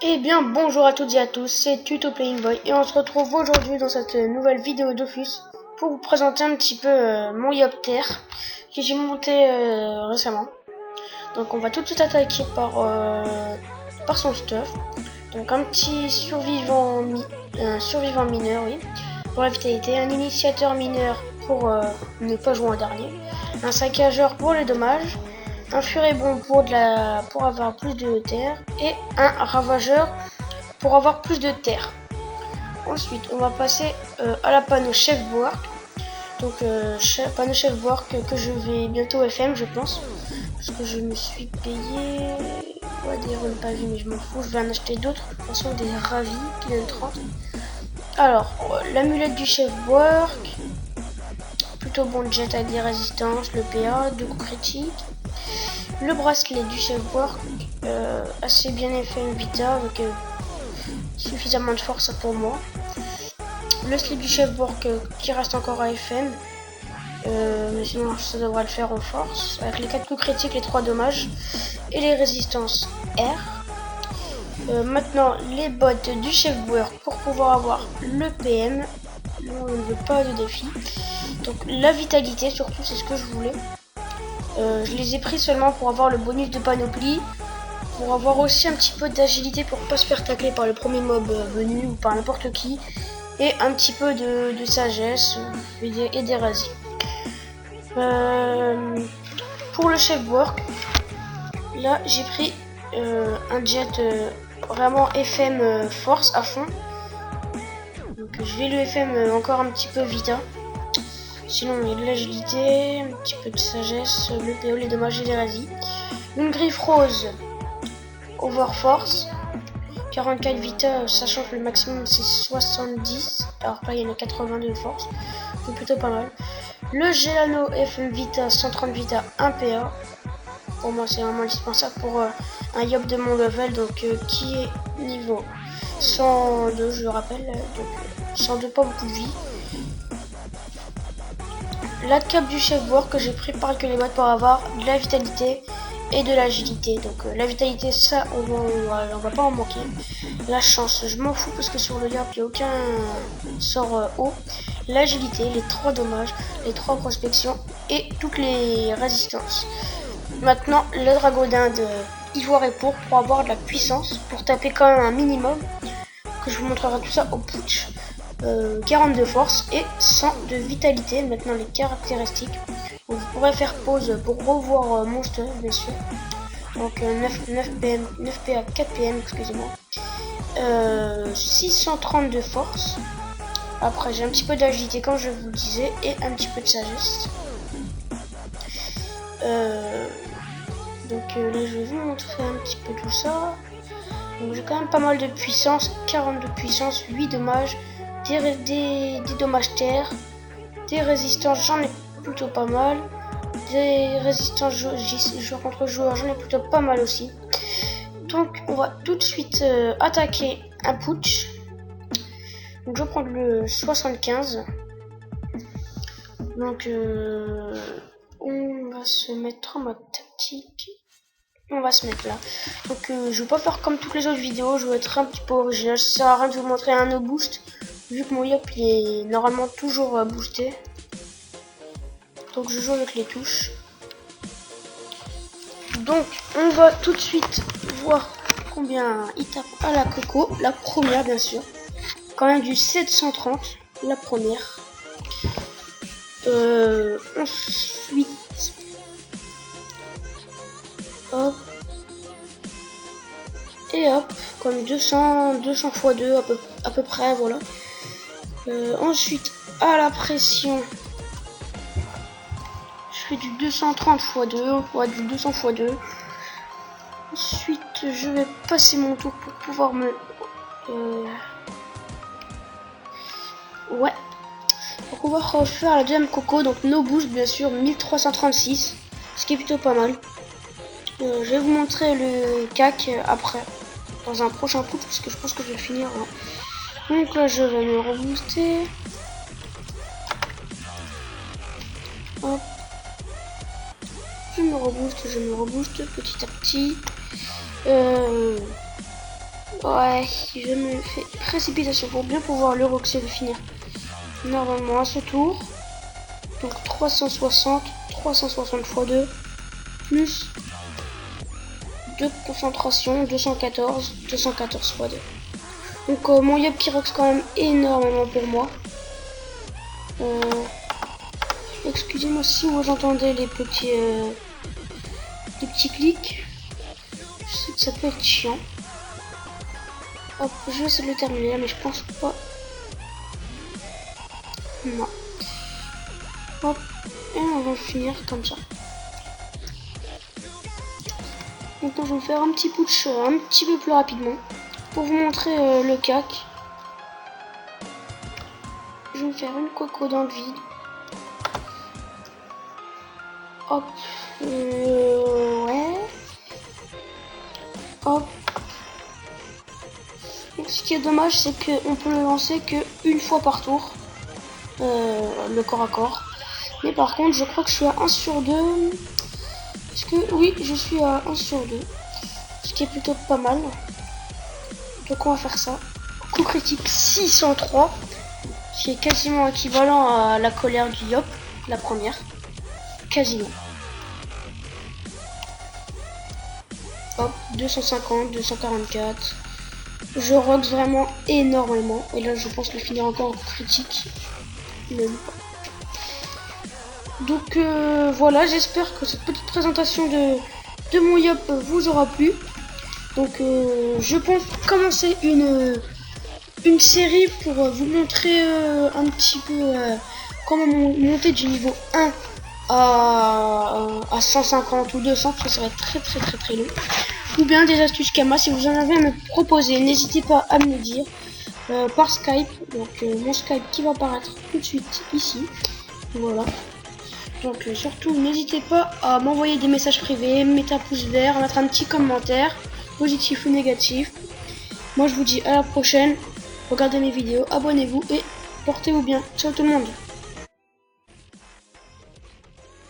Eh bien bonjour à toutes et à tous, c'est Tuto Playing Boy et on se retrouve aujourd'hui dans cette nouvelle vidéo Dofus pour vous présenter un petit peu mon Yopter que j'ai monté récemment. Donc on va tout de suite attaquer par son stuff. Donc un petit survivant mineur, oui, pour la vitalité, un initiateur mineur pour ne pas jouer en dernier, un saccageur pour les dommages, un furibond pour avoir plus de terre et un ravageur pour avoir plus de terre. Ensuite, on va passer à la panneau chef work. Donc panneau chef work que je vais bientôt FM, je pense, parce que je me suis payé. Ouais, d'ailleurs, on n'a pas vu, mais je m'en fous. Je vais en acheter d'autres. De toute façon, des ravis qui donnent 30. Alors, l'amulette du chef work. Plutôt bon jet avec des résistances, le PA, 2 coups critiques. Le bracelet du chef work, assez bien FM Vita avec suffisamment de force pour moi. Le slip du chef work qui reste encore à FM, mais sinon ça devrait le faire en force, avec les 4 coups critiques, les 3 dommages et les résistances R. Maintenant les bottes du chef work pour pouvoir avoir le PM. Là, on ne veut pas de défi. Donc la vitalité surtout, c'est ce que je voulais. Je les ai pris seulement pour avoir le bonus de panoplie, pour avoir aussi un petit peu d'agilité pour pas se faire tacler par le premier mob venu ou par n'importe qui, et un petit peu de sagesse et d'érasie. Pour le chef work, là j'ai pris un jet vraiment FM force à fond. Donc je vais le FM encore un petit peu vita. Sinon il y a de l'agilité, un petit peu de sagesse, le PO, les dommages et l'érasie. Une griffe rose Overforce, 44 vita, sachant que le maximum c'est 70, alors que là il y en a 82 de force, c'est plutôt pas mal. Le Gelano FM Vita, 130 vita, 1 PA, pour moi c'est vraiment indispensable pour un Yop de mon level, donc qui est niveau 102, je le rappelle, donc 102, pas beaucoup de vie. La cape du chef work que j'ai pris par que les bottes pour avoir de la vitalité et de l'agilité. Donc la vitalité, ça on va pas en manquer. La chance, je m'en fous parce que sur le Yop il n'y a aucun sort haut. L'agilité, les 3 dommages, les 3 prospections et toutes les résistances. Maintenant le dragodin de ivoire et pourpre pour avoir de la puissance, pour taper quand même un minimum, que je vous montrerai tout ça au putsch. 40 de force et 100 de vitalité. Maintenant les caractéristiques. Donc, vous pourrez faire pause pour revoir mon stuff bien sûr. Donc 9 PM, 9 PA, 4 PM, excusez-moi. 630 de force. Après j'ai un petit peu d'agilité comme je vous le disais et un petit peu de sagesse. Donc là je vais vous montrer un petit peu tout ça. Donc j'ai quand même pas mal de puissance, 40 de puissance, 8 dommages, des dommages terre, des résistances, j'en ai plutôt pas mal, des résistances joueur contre joueur, j'en ai plutôt pas mal aussi. Donc on va tout de suite attaquer un putsch. Donc je vais prendre le 75. Donc on va se mettre en mode tactique. On va se mettre là. Donc je vais pas faire comme toutes les autres vidéos, je vais être un petit peu original. Ça sert à rien de vous montrer un no boost, vu que mon Yop il est normalement toujours boosté. Donc je joue avec les touches. Donc on va tout de suite voir combien il tape à la coco. La première bien sûr. Quand même du 730, la première. Ensuite. Hop. Et hop, comme 200 x 2 à peu près, voilà. Ensuite, à la pression, je fais du 230 x 2, ouais, du 200 x 2. Ensuite, je vais passer mon tour pour pouvoir me... pour pouvoir refaire la deuxième coco, donc no boost bien sûr, 1336, ce qui est plutôt pas mal. Je vais vous montrer le cac après, dans un prochain coup, parce que je pense que je vais finir. Hein. Donc là, je vais me rebooster. Hop. Je me rebooste petit à petit. Ouais, je me fais précipitation pour bien pouvoir le roxer de finir normalement à ce tour. Donc 360 x 2 plus de concentration 214 x 2. Donc mon yop qui rox quand même énormément pour moi. Excusez-moi si vous entendez les petits clics. Je sais que ça peut être chiant. Hop, je vais essayer de le terminer là, mais je pense pas. Non. Hop, et on va finir comme ça. Maintenant, je vais faire un petit push un petit peu plus rapidement pour vous montrer le cac. Je vais faire une coco dans le vide. Hop, ouais. Hop. Donc, ce qui est dommage, c'est qu'on peut le lancer que une fois par tour, le corps à corps. Mais par contre, je crois que je suis à 1 sur 2. Est-ce que oui, je suis à 1 sur 2, ce qui est plutôt pas mal. Donc on va faire ça. Coup critique 603, qui est quasiment équivalent à la colère du Yop, la première. Quasiment. Hop, 250, 244. Je rox vraiment énormément. Et là, je pense le finir encore en coup critique. Même pas. Donc voilà, j'espère que cette petite présentation de mon Yop vous aura plu. Donc je pense commencer une série pour vous montrer un petit peu comment monter du niveau 1 à 150 ou 200, parce que ça va être très long. Ou bien des astuces Kama, si vous en avez à me proposer, n'hésitez pas à me le dire par Skype. Donc mon Skype qui va apparaître tout de suite ici. Voilà. Donc surtout n'hésitez pas à m'envoyer des messages privés, mettre un pouce vert, mettre un petit commentaire, positif ou négatif. Moi je vous dis à la prochaine, regardez mes vidéos, abonnez-vous et portez-vous bien. Ciao tout le monde.